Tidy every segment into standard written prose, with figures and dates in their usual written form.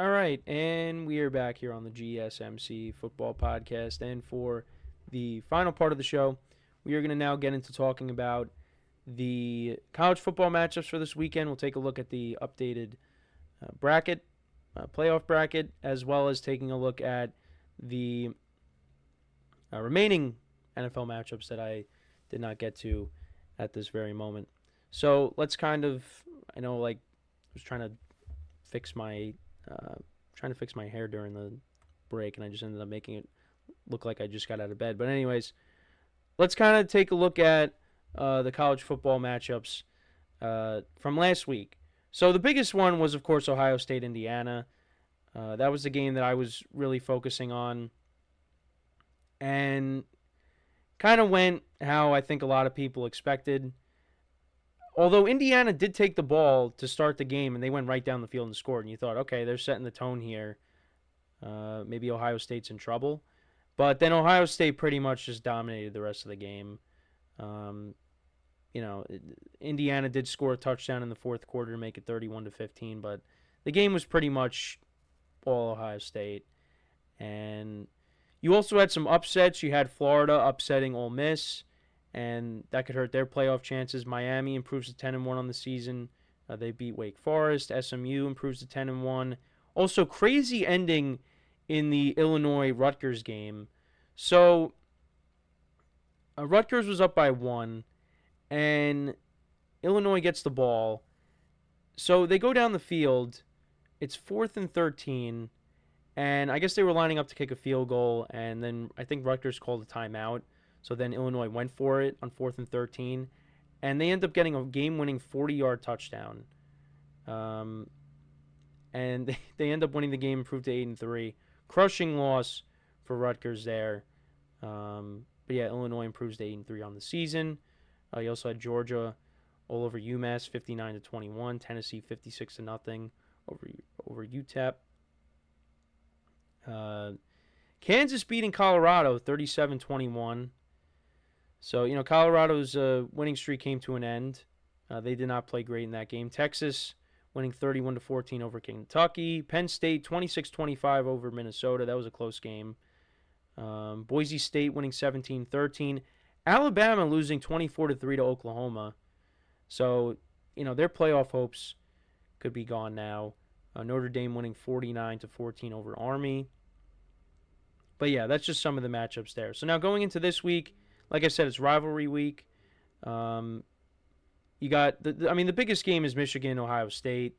All right, and we are back here on the GSMC football podcast. And for the final part of the show, we are going to now get into talking about the college football matchups for this weekend. We'll take a look at the updated bracket, playoff bracket, as well as taking a look at the remaining NFL matchups that I did not get to at this very moment. So let's I know, I was trying to fix my hair during the break, and I just ended up making it look like I just got out of bed. But anyways, let's kind of take a look at the college football matchups from last week. So the biggest one was, of course, Ohio State, Indiana. That was the game that I was really focusing on, and kind of went how I think a lot of people expected. Although Indiana did take the ball to start the game, and they went right down the field and scored, and you thought, okay, they're setting the tone here. Maybe Ohio State's in trouble. But then Ohio State pretty much just dominated the rest of the game. Um, Indiana did score a touchdown in the fourth quarter to make it 31-15, but the game was pretty much all Ohio State. And you also had some upsets. You had Florida upsetting Ole Miss, and that could hurt their playoff chances. Miami improves to 10-1 on the season. They beat Wake Forest. SMU improves to 10-1. Also, crazy ending in the Illinois-Rutgers game. So, Rutgers was up by 1, and Illinois gets the ball. So they go down the field. It's 4th and 13, and I guess they were lining up to kick a field goal, and then I think Rutgers called a timeout. So then Illinois went for it on 4th and 13, and they end up getting a game-winning 40-yard touchdown. And they end up winning the game, improved to 8-3. Crushing loss for Rutgers there. But yeah, Illinois improves to 8-3 on the season. You also had Georgia all over UMass, 59-21. Tennessee, 56-0 over UTEP. Kansas beating Colorado, 37-21. So, Colorado's winning streak came to an end. They did not play great in that game. Texas winning 31-14 over Kentucky. Penn State 26-25 over Minnesota. That was a close game. Boise State winning 17-13. Alabama losing 24-3 to Oklahoma. So, their playoff hopes could be gone now. Notre Dame winning 49-14 over Army. But yeah, that's just some of the matchups there. So now going into this week, like I said, it's rivalry week. You got the biggest game is Michigan, Ohio State.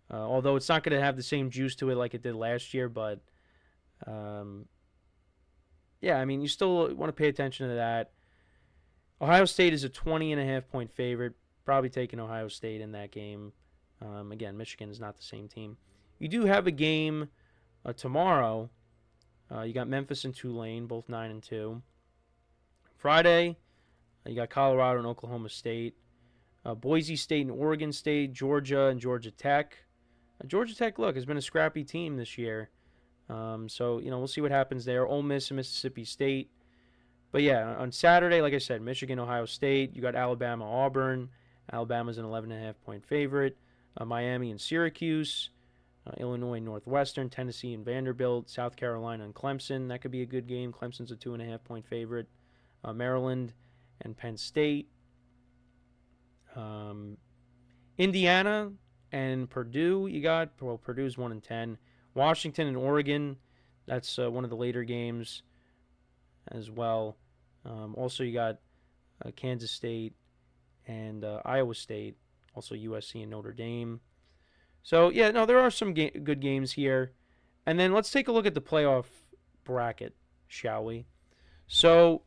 Although it's not going to have the same juice to it like it did last year, but you still want to pay attention to that. Ohio State is a 20.5-point favorite. Probably taking Ohio State in that game. Again, Michigan is not the same team. You do have a game tomorrow. You got Memphis and Tulane, both 9-2. Friday, you got Colorado and Oklahoma State. Boise State and Oregon State, Georgia and Georgia Tech. Georgia Tech, look, has been a scrappy team this year. So, we'll see what happens there. Ole Miss and Mississippi State. But, yeah, on Saturday, like I said, Michigan, Ohio State. You got Alabama, Auburn. Alabama's an 11.5-point favorite. Miami and Syracuse. Illinois, Northwestern. Tennessee and Vanderbilt. South Carolina and Clemson. That could be a good game. Clemson's a 2.5-point favorite. Maryland and Penn State. Indiana and Purdue, Purdue's 1-10. Washington and Oregon, that's one of the later games as well. Also, you got Kansas State and Iowa State, also USC and Notre Dame. So, yeah, no, there are some good games here. And then let's take a look at the playoff bracket, shall we? So,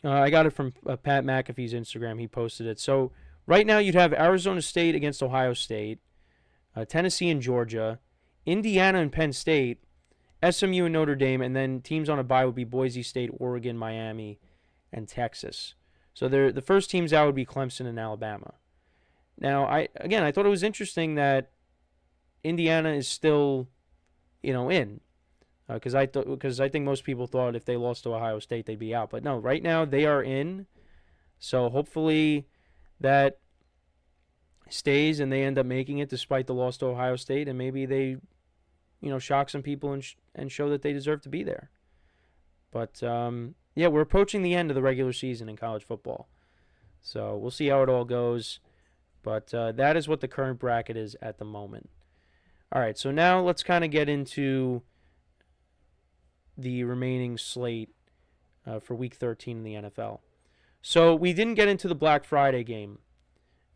I got it from Pat McAfee's Instagram. He posted it. So right now you'd have Arizona State against Ohio State, Tennessee and Georgia, Indiana and Penn State, SMU and Notre Dame, and then teams on a bye would be Boise State, Oregon, Miami, and Texas. So the first teams out would be Clemson and Alabama. Now, I thought it was interesting that Indiana is still, in. Because I think most people thought if they lost to Ohio State, they'd be out. But no, right now they are in. So hopefully that stays and they end up making it despite the loss to Ohio State, and maybe they, shock some people and show that they deserve to be there. But yeah, we're approaching the end of the regular season in college football, so we'll see how it all goes. But that is what the current bracket is at the moment. All right, so now let's kind of get into the remaining slate for Week 13 in the NFL. So we didn't get into the Black Friday game,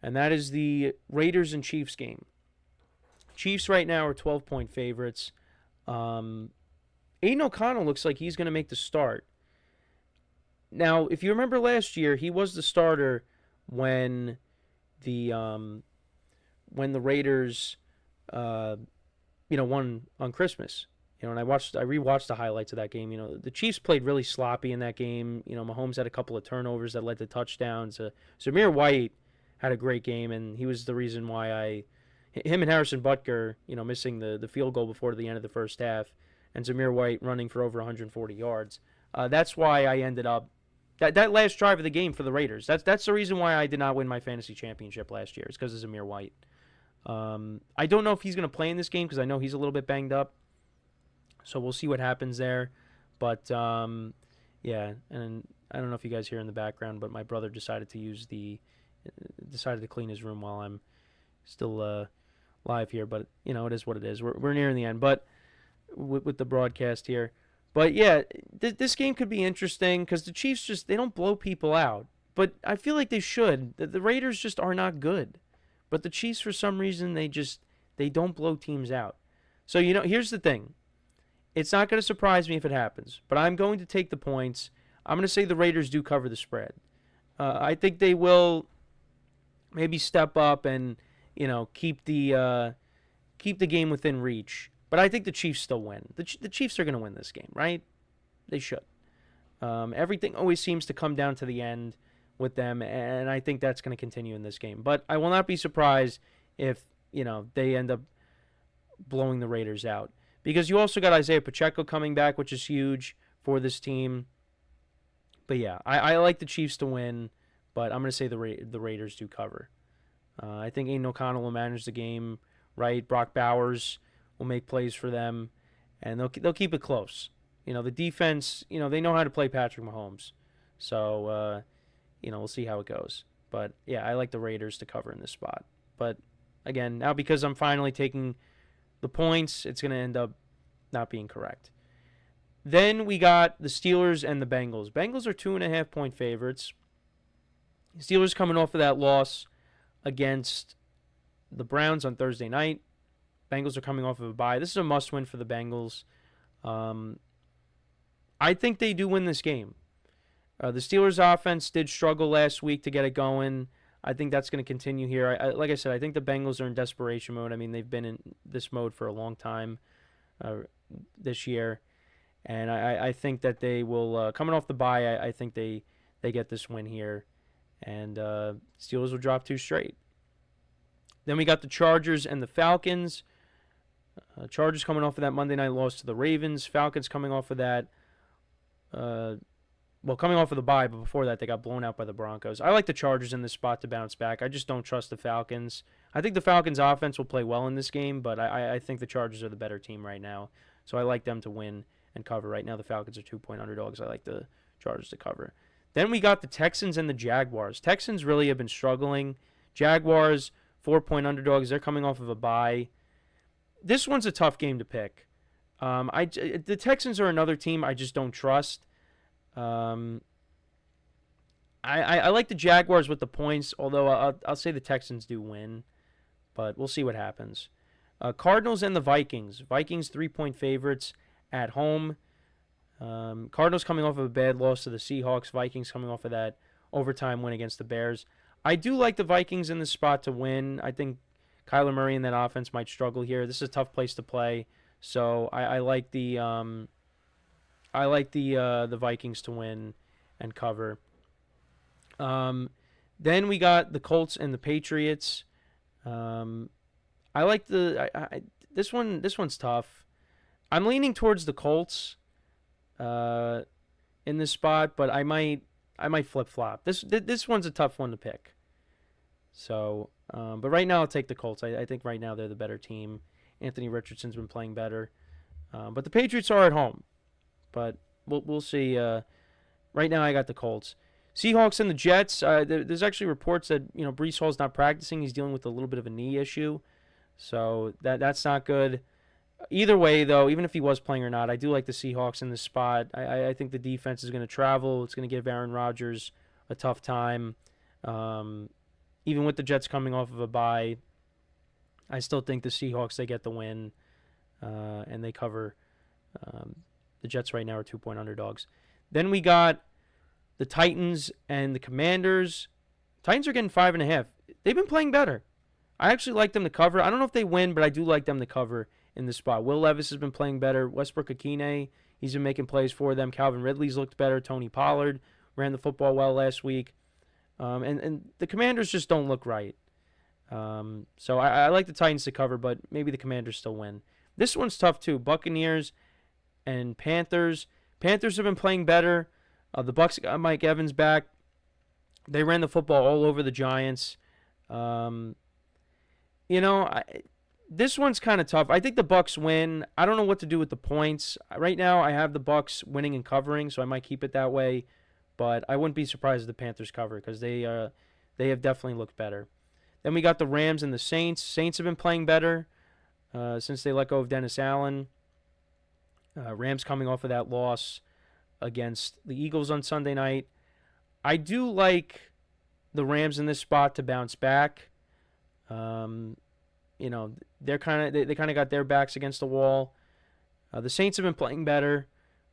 and that is the Raiders and Chiefs game. Chiefs right now are 12-point favorites. Aiden O'Connell looks like he's going to make the start. Now, if you remember last year, he was the starter when the Raiders, won on Christmas. And I rewatched the highlights of that game. The Chiefs played really sloppy in that game. Mahomes had a couple of turnovers that led to touchdowns. Zamir White had a great game, and he was the reason why him and Harrison Butker, missing the field goal before the end of the first half, and Zamir White running for over 140 yards. That's why I ended up that last drive of the game for the Raiders. That's the reason why I did not win my fantasy championship last year. It's because of Zamir White. I don't know if he's going to play in this game because I know he's a little bit banged up. So we'll see what happens there. But, yeah, and I don't know if you guys hear in the background, but my brother decided to clean his room while I'm still live here. But, it is what it is. We're nearing the end, but with the broadcast here. But, yeah, this game could be interesting because the Chiefs they don't blow people out. But I feel like they should. The Raiders just are not good. But the Chiefs, for some reason, they don't blow teams out. So, here's the thing. It's not going to surprise me if it happens, but I'm going to take the points. I'm going to say the Raiders do cover the spread. I think they will maybe step up and keep the game within reach. But I think the Chiefs still win. The Chiefs are going to win this game, right? They should. Everything always seems to come down to the end with them, and I think that's going to continue in this game. But I will not be surprised if they end up blowing the Raiders out. Because you also got Isaiah Pacheco coming back, which is huge for this team. But yeah, I like the Chiefs to win, but I'm going to say the Raiders do cover. I think Aiden O'Connell will manage the game right. Brock Bowers will make plays for them, and they'll keep it close. The defense, they know how to play Patrick Mahomes. So, we'll see how it goes. But yeah, I like the Raiders to cover in this spot. But again, now because I'm finally taking the points, it's going to end up not being correct. Then we got the Steelers and the Bengals. Bengals are 2.5-point favorites. Steelers coming off of that loss against the Browns on Thursday night. Bengals are coming off of a bye. This is a must-win for the Bengals. I think they do win this game. The Steelers' offense did struggle last week to get it going. I think that's going to continue here. Like I said, I think the Bengals are in desperation mode. I mean, they've been in this mode for a long time this year. And I think that they will, coming off the bye, I think they get this win here. And Steelers will drop 2 straight. Then we got the Chargers and the Falcons. Chargers coming off of that Monday night loss to the Ravens. Falcons coming off of that, coming off of the bye, but before that they got blown out by the Broncos. I like the Chargers in this spot to bounce back. I just don't trust the Falcons. I think the Falcons' offense will play well in this game, but I think the Chargers are the better team right now. So I like them to win and cover. Right now the Falcons are 2-point underdogs. I like the Chargers to cover. Then we got the Texans and the Jaguars. Texans really have been struggling. Jaguars, 4-point underdogs. They're coming off of a bye. This one's a tough game to pick. The Texans are another team I just don't trust. I like the Jaguars with the points, although I'll say the Texans do win, but we'll see what happens. Cardinals and the Vikings. Vikings 3-point favorites at home. Cardinals coming off of a bad loss to the Seahawks. Vikings coming off of that overtime win against the Bears. I do like the Vikings in this spot to win. I think Kyler Murray and that offense might struggle here. This is a tough place to play, so I like the Vikings to win and cover. Then we got the Colts and the Patriots. I like this one. This one's tough. I'm leaning towards the Colts in this spot, but I might flip flop. This one's a tough one to pick. So But right now, I'll take the Colts. I think right now they're the better team. Anthony Richardson's been playing better. But the Patriots are at home. But we'll see. Right now, I got the Colts. Seahawks and the Jets. There's actually reports that Breece Hall's not practicing. He's dealing with a little bit of a knee issue, so that's not good. Either way, though, even if he was playing or not, I do like the Seahawks in this spot. I think the defense is going to travel. It's going to give Aaron Rodgers a tough time. Even with the Jets coming off of a bye, I still think the Seahawks, they get the win, and they cover. The Jets right now are 2-point underdogs. Then we got the Titans and the Commanders. Titans are getting 5.5. They've been playing better. I actually like them to cover. I don't know if they win, but I do like them to cover in this spot. Will Levis has been playing better. Westbrook-Akine, he's been making plays for them. Calvin Ridley's looked better. Tony Pollard ran the football well last week. And the Commanders just don't look right. So I like the Titans to cover, but maybe the Commanders still win. This one's tough too. Buccaneers and Panthers. Panthers have been playing better. The Bucs got Mike Evans back. They ran the football all over the Giants. This one's kind of tough. I think the Bucs win. I don't know what to do with the points. Right now, I have the Bucs winning and covering, so I might keep it that way. But I wouldn't be surprised if the Panthers cover because they have definitely looked better. Then we got the Rams and the Saints. Saints have been playing better since they let go of Dennis Allen. Rams coming off of that loss against the Eagles on Sunday night. I do like the Rams in this spot to bounce back. They're kind of got their backs against the wall. The Saints have been playing better,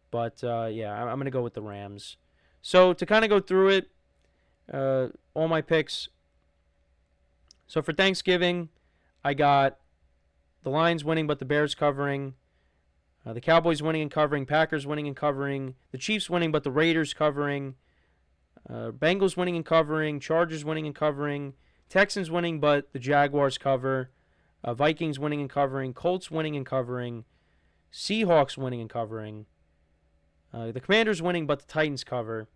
but I'm going to go with the Rams. So to kind of go through it, all my picks. So for Thanksgiving, I got the Lions winning, but the Bears covering. The Cowboys winning and covering. Packers winning and covering. The Chiefs winning, but the Raiders covering. Bengals winning and covering. Chargers winning and covering. Texans winning, but the Jaguars cover. Vikings winning and covering. Colts winning and covering. Seahawks winning and covering. The Commanders winning, but the Titans cover.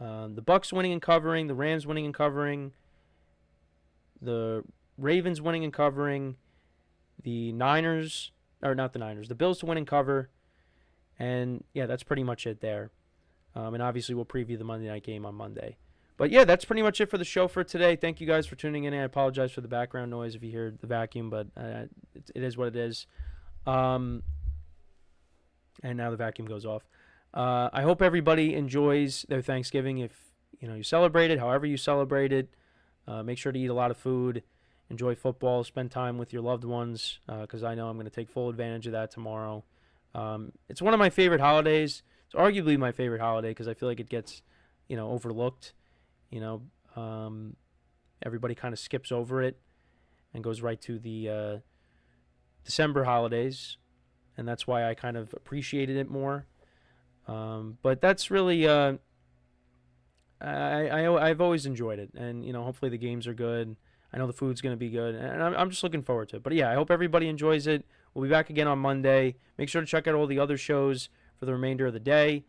The Bucs winning and covering. The Rams winning and covering. The Ravens winning and covering. The Bills to win and cover. And, yeah, that's pretty much it there. And obviously we'll preview the Monday night game on Monday. But, yeah, that's pretty much it for the show for today. Thank you guys for tuning in. I apologize for the background noise if you hear the vacuum, but it is what it is. And now the vacuum goes off. I hope everybody enjoys their Thanksgiving. If you celebrate it, however you celebrate it, make sure to eat a lot of food, enjoy football, spend time with your loved ones, because I know I'm going to take full advantage of that tomorrow. It's one of my favorite holidays. It's arguably my favorite holiday because I feel like it gets overlooked. Everybody kind of skips over it and goes right to the December holidays, and that's why I kind of appreciated it more. But that's really I've always enjoyed it, and hopefully the games are good. I know the food's going to be good, and I'm just looking forward to it. But yeah, I hope everybody enjoys it. We'll be back again on Monday. Make sure to check out all the other shows for the remainder of the day.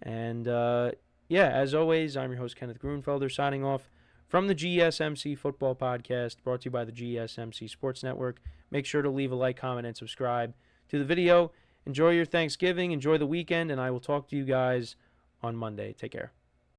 And as always, I'm your host, Kenneth Grunfelder, signing off from the GSMC Football Podcast, brought to you by the GSMC Sports Network. Make sure to leave a like, comment, and subscribe to the video. Enjoy your Thanksgiving, enjoy the weekend, and I will talk to you guys on Monday. Take care.